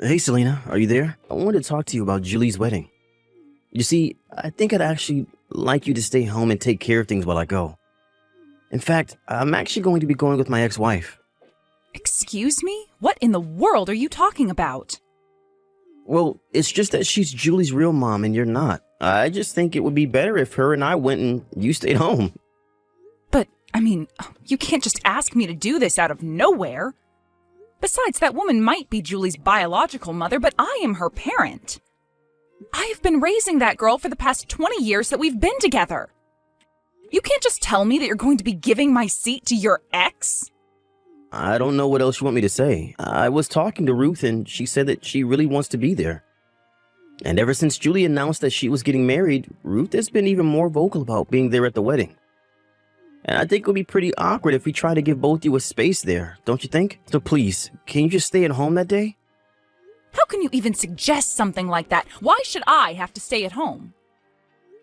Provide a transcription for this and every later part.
Hey Selena, are you there? I wanted to talk to you about Julie's wedding. You see, I think I'd actually like you to stay home and take care of things while I go. In fact, I'm actually going to be going with my ex-wife. Excuse me? What in the world are you talking about? Well, it's just that she's Julie's real mom and you're not. I just think it would be better if her and I went and you stayed home. But, you can't just ask me to do this out of nowhere. Besides, that woman might be Julie's biological mother, but I am her parent. I have been raising that girl for the past 20 years that we've been together. You can't just tell me that you're going to be giving my seat to your ex? I don't know what else you want me to say. I was talking to Ruth and she said that she really wants to be there. And ever since Julie announced that she was getting married, Ruth has been even more vocal about being there at the wedding. And I think it would be pretty awkward if we try to give both you a space there, don't you think? So please, can you just stay at home that day? How can you even suggest something like that? Why should I have to stay at home?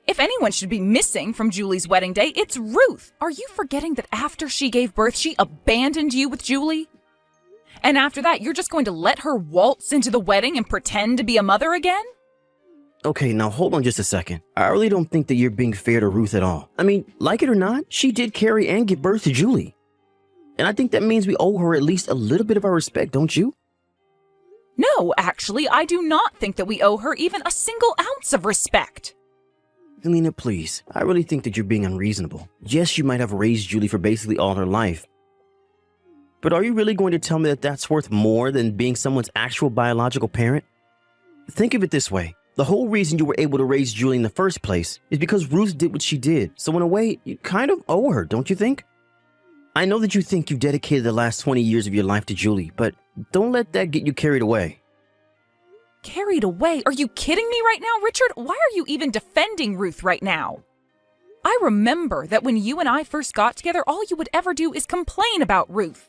If anyone should be missing from Julie's wedding day, it's Ruth. Are you forgetting that after she gave birth, she abandoned you with Julie? And after that, you're just going to let her waltz into the wedding and pretend to be a mother again? Okay, now hold on just a second. I really don't think that you're being fair to Ruth at all. I mean, like it or not, she did carry and give birth to Julie. And I think that means we owe her at least a little bit of our respect, don't you? No, actually, I do not think that we owe her even a single ounce of respect. Selena, please. I really think that you're being unreasonable. Yes, you might have raised Julie for basically all her life. But are you really going to tell me that that's worth more than being someone's actual biological parent? Think of it this way. The whole reason you were able to raise Julie in the first place is because Ruth did what she did. So in a way, you kind of owe her, don't you think? I know that you think you dedicated the last 20 years of your life to Julie, but don't let that get you carried away. Carried away? Are you kidding me right now, Richard? Why are you even defending Ruth right now? I remember that when you and I first got together, all you would ever do is complain about Ruth.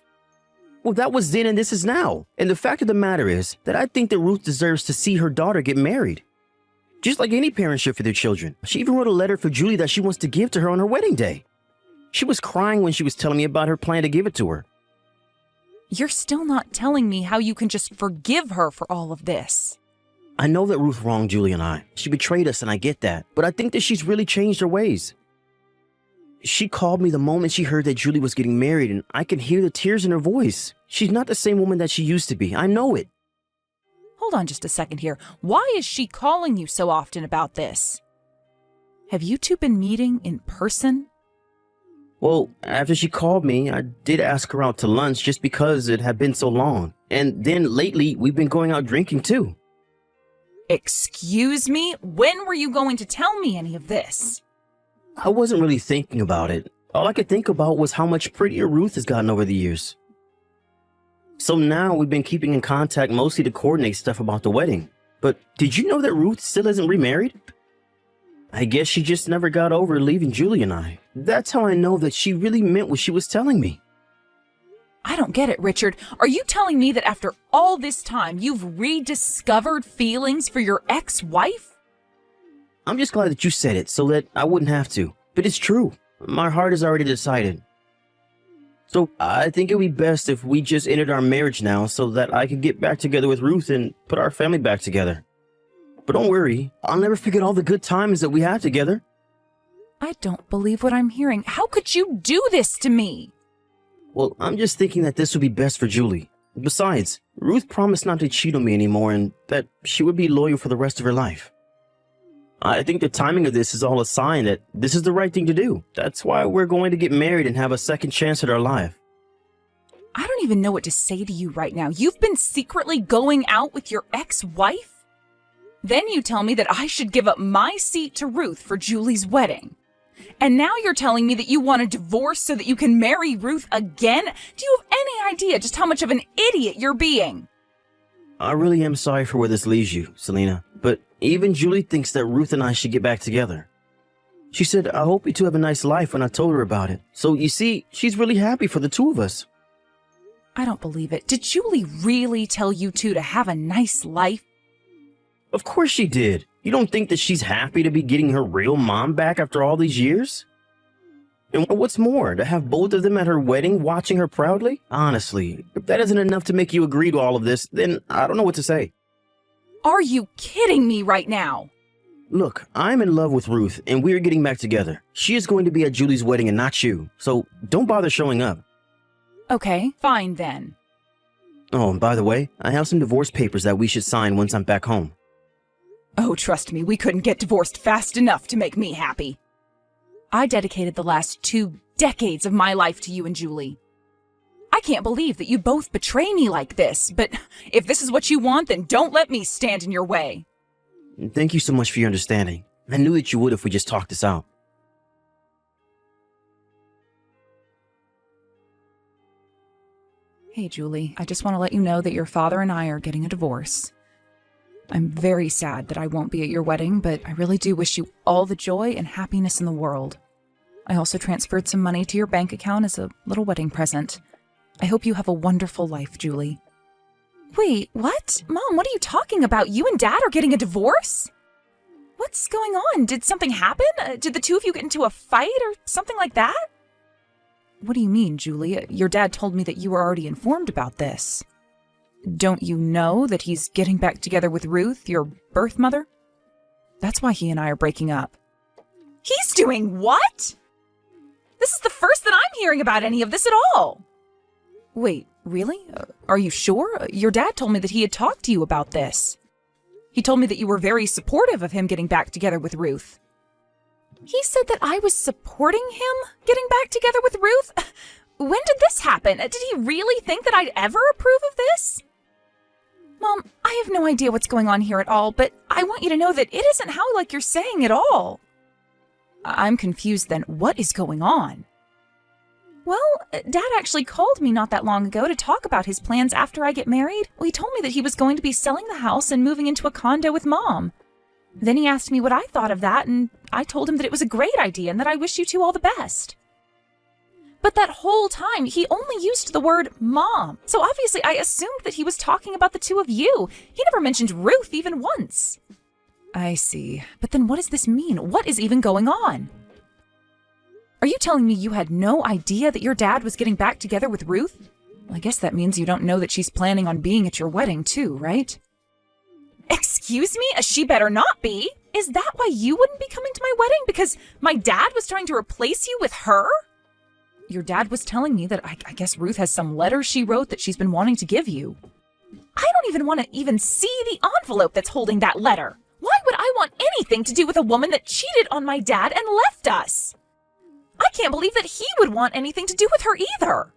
Well, that was then and this is now. And the fact of the matter is that I think that Ruth deserves to see her daughter get married. Just like any parent should for their children. She even wrote a letter for Julie that she wants to give to her on her wedding day. She was crying when she was telling me about her plan to give it to her. You're still not telling me how you can just forgive her for all of this. I know that Ruth wronged Julie and I. She betrayed us and I get that. But I think that she's really changed her ways. She called me the moment she heard that Julie was getting married and I can hear the tears in her voice. She's not the same woman that she used to be. I know it. Hold on just a second here. Why is she calling you so often about this? Have you two been meeting in person? Well, after she called me, I did ask her out to lunch just because it had been so long. And then lately, we've been going out drinking too. Excuse me? When were you going to tell me any of this? I wasn't really thinking about it. All I could think about was how much prettier Ruth has gotten over the years. So now we've been keeping in contact mostly to coordinate stuff about the wedding. But did you know that Ruth still isn't remarried? I guess she just never got over leaving Julie and I. That's how I know that she really meant what she was telling me. I don't get it, Richard. Are you telling me that after all this time, you've rediscovered feelings for your ex-wife? I'm just glad that you said it so that I wouldn't have to. But it's true. My heart has already decided. So I think it would be best if we just ended our marriage now so that I could get back together with Ruth and put our family back together. But don't worry, I'll never forget all the good times that we had together. I don't believe what I'm hearing. How could you do this to me? Well, I'm just thinking that this would be best for Julie. Besides, Ruth promised not to cheat on me anymore and that she would be loyal for the rest of her life. I think the timing of this is all a sign that this is the right thing to do. That's why we're going to get married and have a second chance at our life. I don't even know what to say to you right now. You've been secretly going out with your ex-wife? Then you tell me that I should give up my seat to Ruth for Julie's wedding. And now you're telling me that you want a divorce so that you can marry Ruth again? Do you have any idea just how much of an idiot you're being? I really am sorry for where this leaves you, Selena, but even Julie thinks that Ruth and I should get back together. She said, I hope you two have a nice life when I told her about it. So you see, she's really happy for the two of us. I don't believe it. Did Julie really tell you two to have a nice life? Of course she did. You don't think that she's happy to be getting her real mom back after all these years? And what's more, to have both of them at her wedding watching her proudly? Honestly, if that isn't enough to make you agree to all of this, then I don't know what to say. Are you kidding me right now? Look, I'm in love with Ruth, and we're getting back together. She is going to be at Julie's wedding and not you, so don't bother showing up. Okay, fine then. Oh, and by the way, I have some divorce papers that we should sign once I'm back home. Oh, trust me, we couldn't get divorced fast enough to make me happy. I dedicated the last 2 decades of my life to you and Julie. I can't believe that you both betray me like this, but if this is what you want, then don't let me stand in your way. Thank you so much for your understanding. I knew that you would if we just talked this out. Hey, Julie, I just want to let you know that your father and I are getting a divorce. I'm very sad that I won't be at your wedding, but I really do wish you all the joy and happiness in the world. I also transferred some money to your bank account as a little wedding present. I hope you have a wonderful life, Julie. Wait, what? Mom, what are you talking about? You and Dad are getting a divorce? What's going on? Did something happen? Did the two of you get into a fight or something like that? What do you mean, Julie? Your dad told me that you were already informed about this. Don't you know that he's getting back together with Ruth, your birth mother? That's why he and I are breaking up. He's doing what? This is the first that I'm hearing about any of this at all. Wait, really? Are you sure? Your dad told me that he had talked to you about this. He told me that you were very supportive of him getting back together with Ruth. He said that I was supporting him getting back together with Ruth? When did this happen? Did he really think that I'd ever approve of this? Mom, I have no idea what's going on here at all, but I want you to know that it isn't how like you're saying at all. I'm confused then. What is going on? Well, Dad actually called me not that long ago to talk about his plans after I get married. He told me that he was going to be selling the house and moving into a condo with Mom. Then he asked me what I thought of that, and I told him that it was a great idea and that I wish you two all the best. But that whole time, he only used the word Mom. So obviously I assumed that he was talking about the two of you. He never mentioned Ruth even once. I see. But then what does this mean? What is even going on? Are you telling me you had no idea that your dad was getting back together with Ruth? Well, I guess that means you don't know that she's planning on being at your wedding too, right? Excuse me? She better not be. Is that why you wouldn't be coming to my wedding? Because my dad was trying to replace you with her? Your dad was telling me that I guess Ruth has some letter she wrote that she's been wanting to give you. I don't even want to even see the envelope that's holding that letter. Why would I want anything to do with a woman that cheated on my dad and left us? I can't believe that he would want anything to do with her either.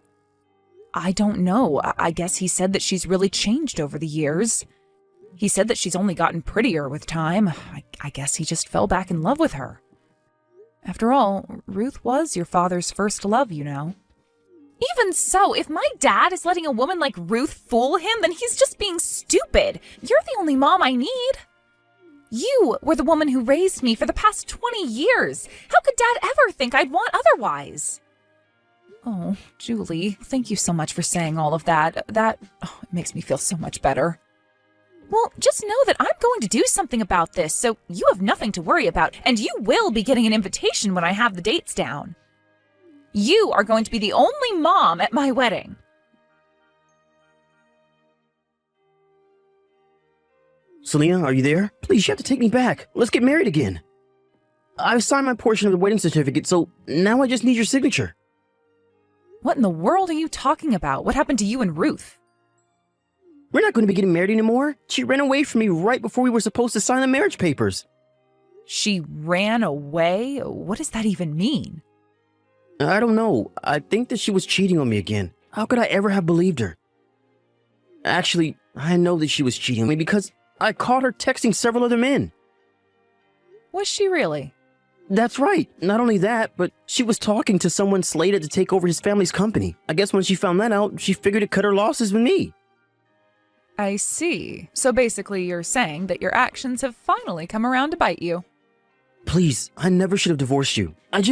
I don't know. I guess he said that she's really changed over the years. He said that she's only gotten prettier with time. I guess he just fell back in love with her. After all, Ruth was your father's first love, you know. Even so, if my dad is letting a woman like Ruth fool him, then he's just being stupid. You're the only mom I need. You were the woman who raised me for the past 20 years. How could Dad ever think I'd want otherwise? Oh, Julie, thank you so much for saying all of that. It makes me feel so much better. Well, just know that I'm going to do something about this, so you have nothing to worry about, and you will be getting an invitation when I have the dates down. You are going to be the only mom at my wedding. Selena, are you there? Please, you have to take me back. Let's get married again. I've signed my portion of the wedding certificate, so now I just need your signature. What in the world are you talking about? What happened to you and Ruth? We're not going to be getting married anymore. She ran away from me right before we were supposed to sign the marriage papers. She ran away? What does that even mean? I don't know. I think that she was cheating on me again. How could I ever have believed her? Actually, I know that she was cheating on me because I caught her texting several other men. Was she really? That's right. Not only that, but she was talking to someone slated to take over his family's company. I guess when she found that out, she figured to cut her losses with me. I see. So basically you're saying that your actions have finally come around to bite you. Please, I never should have divorced you. I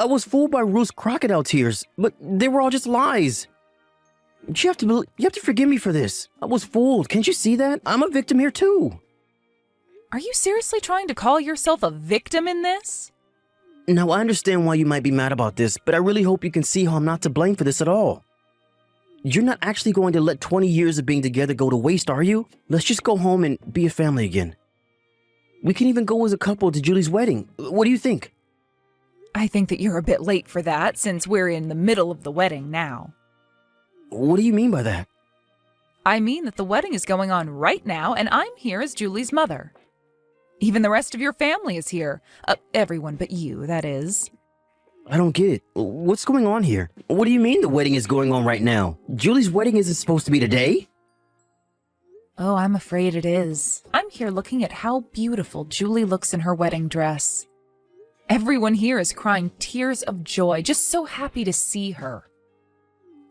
was fooled by Ruth's crocodile tears, but they were all just lies. You have to forgive me for this. I was fooled. Can't you see that? I'm a victim here too. Are you seriously trying to call yourself a victim in this? Now, I understand why you might be mad about this, but I really hope you can see how I'm not to blame for this at all. You're not actually going to let 20 years of being together go to waste, are you? Let's just go home and be a family again. We can even go as a couple to Julie's wedding. What do you think? I think that you're a bit late for that since we're in the middle of the wedding now. What do you mean by that? I mean that the wedding is going on right now and I'm here as Julie's mother. Even the rest of your family is here. Everyone but you, that is. I don't get it. What's going on here? What do you mean the wedding is going on right now? Julie's wedding isn't supposed to be today? Oh, I'm afraid it is. I'm here looking at how beautiful Julie looks in her wedding dress. Everyone here is crying tears of joy, just so happy to see her.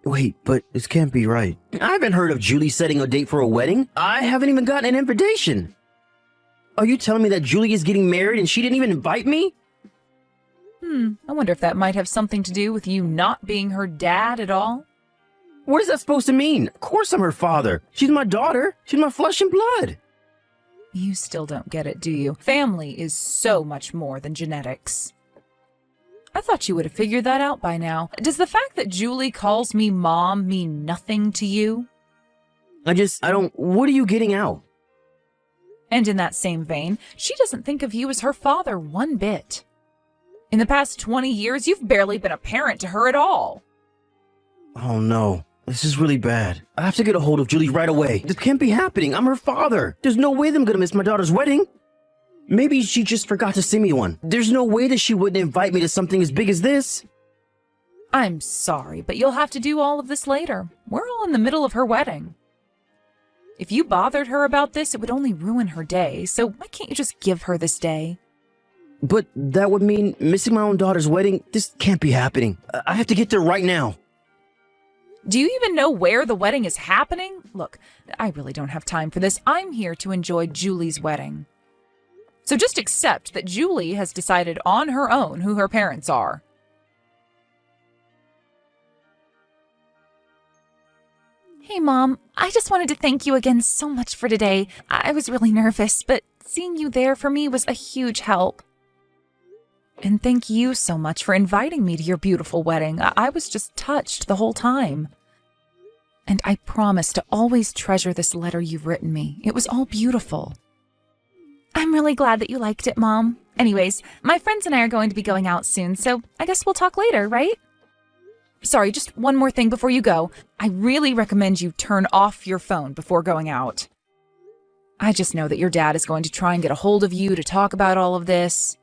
Wait, but this can't be right. I haven't heard of Julie setting a date for a wedding. I haven't even gotten an invitation. Are you telling me that Julie is getting married and she didn't even invite me? I wonder if that might have something to do with you not being her dad at all? What is that supposed to mean? Of course I'm her father. She's my daughter. She's my flesh and blood. You still don't get it, do you? Family is so much more than genetics. I thought you would have figured that out by now. Does the fact that Julie calls me Mom mean nothing to you? What are you getting out? And in that same vein, she doesn't think of you as her father one bit. In the past 20 years, you've barely been a parent to her at all. Oh no, this is really bad. I have to get a hold of Julie right away. This can't be happening. I'm her father. There's no way that I'm gonna miss my daughter's wedding. Maybe she just forgot to send me one. There's no way that she wouldn't invite me to something as big as this. I'm sorry, but you'll have to do all of this later. We're all in the middle of her wedding. If you bothered her about this, it would only ruin her day, so why can't you just give her this day? But that would mean missing my own daughter's wedding. This can't be happening. I have to get there right now. Do you even know where the wedding is happening? Look, I really don't have time for this. I'm here to enjoy Julie's wedding. So just accept that Julie has decided on her own who her parents are. Hey, Mom. I just wanted to thank you again so much for today. I was really nervous, but seeing you there for me was a huge help. And thank you so much for inviting me to your beautiful wedding. I was just touched the whole time. And I promise to always treasure this letter you've written me. It was all beautiful. I'm really glad that you liked it, Mom. Anyways, my friends and I are going to be going out soon, so I guess we'll talk later, right? Sorry, just one more thing before you go. I really recommend you turn off your phone before going out. I just know that your dad is going to try and get a hold of you to talk about all of this.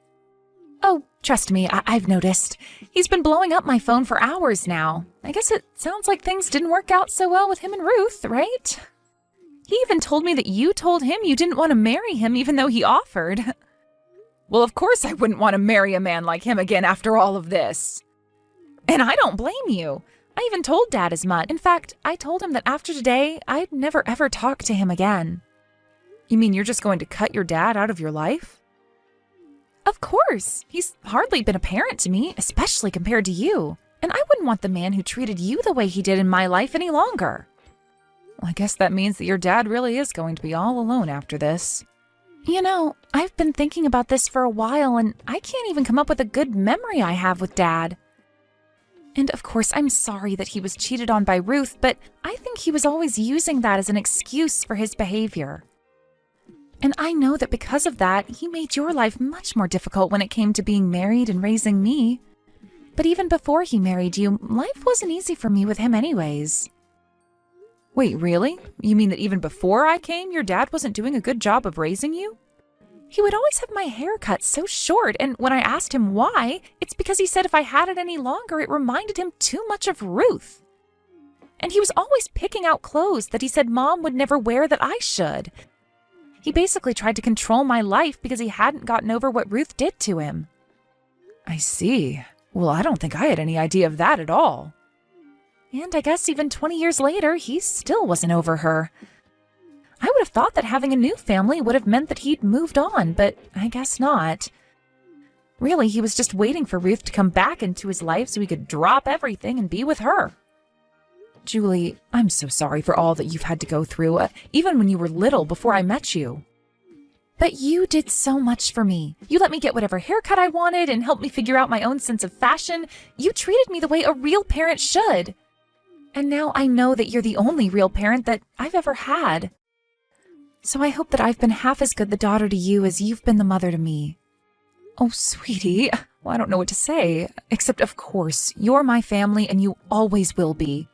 Oh, trust me, I've noticed. He's been blowing up my phone for hours now. I guess it sounds like things didn't work out so well with him and Ruth, right? He even told me that you told him you didn't want to marry him even though he offered. Well, of course I wouldn't want to marry a man like him again after all of this. And I don't blame you. I even told Dad as much. In fact, I told him that after today, I'd never ever talk to him again. You mean you're just going to cut your dad out of your life? Of course. He's hardly been a parent to me, especially compared to you. And I wouldn't want the man who treated you the way he did in my life any longer. Well, I guess that means that your dad really is going to be all alone after this. You know, I've been thinking about this for a while, and I can't even come up with a good memory I have with Dad. And of course, I'm sorry that he was cheated on by Ruth, but I think he was always using that as an excuse for his behavior. And I know that because of that, he made your life much more difficult when it came to being married and raising me. But even before he married you, life wasn't easy for me with him anyways. Wait, really? You mean that even before I came, your dad wasn't doing a good job of raising you? He would always have my hair cut so short, and when I asked him why, it's because he said if I had it any longer, it reminded him too much of Ruth. And he was always picking out clothes that he said Mom would never wear that I should. He basically tried to control my life because he hadn't gotten over what Ruth did to him. I see. Well, I don't think I had any idea of that at all. And I guess even 20 years later, he still wasn't over her. I would have thought that having a new family would have meant that he'd moved on, but I guess not. Really, he was just waiting for Ruth to come back into his life so he could drop everything and be with her. Julie, I'm so sorry for all that you've had to go through, even when you were little before I met you. But you did so much for me. You let me get whatever haircut I wanted and helped me figure out my own sense of fashion. You treated me the way a real parent should. And now I know that you're the only real parent that I've ever had. So I hope that I've been half as good the daughter to you as you've been the mother to me. Oh, sweetie, well, I don't know what to say, except of course, you're my family and you always will be.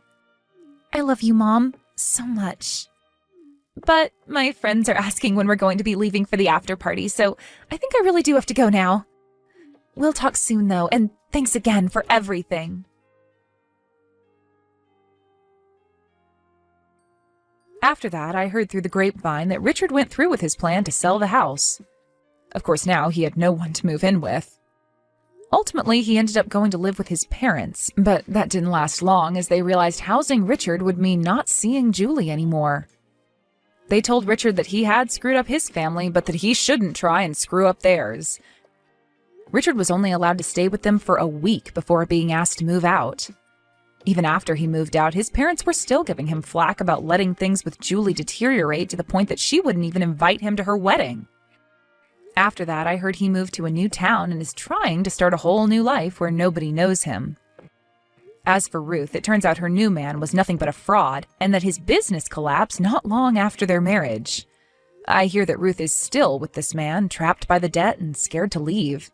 I love you, Mom, so much. But my friends are asking when we're going to be leaving for the after party, so I think I really do have to go now. We'll talk soon, though, and thanks again for everything. After that, I heard through the grapevine that Richard went through with his plan to sell the house. Of course, now he had no one to move in with. Ultimately, he ended up going to live with his parents, but that didn't last long as they realized housing Richard would mean not seeing Julie anymore. They told Richard that he had screwed up his family, but that he shouldn't try and screw up theirs. Richard was only allowed to stay with them for a week before being asked to move out. Even after he moved out, his parents were still giving him flack about letting things with Julie deteriorate to the point that she wouldn't even invite him to her wedding. After that, I heard he moved to a new town and is trying to start a whole new life where nobody knows him. As for Ruth, it turns out her new man was nothing but a fraud, and that his business collapsed not long after their marriage. I hear that Ruth is still with this man, trapped by the debt and scared to leave.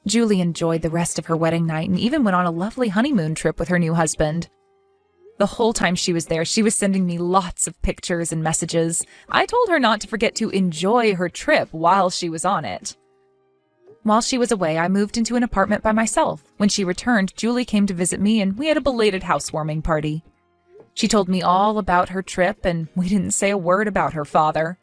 Julie enjoyed the rest of her wedding night and even went on a lovely honeymoon trip with her new husband. The whole time she was there, she was sending me lots of pictures and messages. I told her not to forget to enjoy her trip while she was on it. While she was away, I moved into an apartment by myself. When she returned, Julie came to visit me and we had a belated housewarming party. She told me all about her trip and we didn't say a word about her father.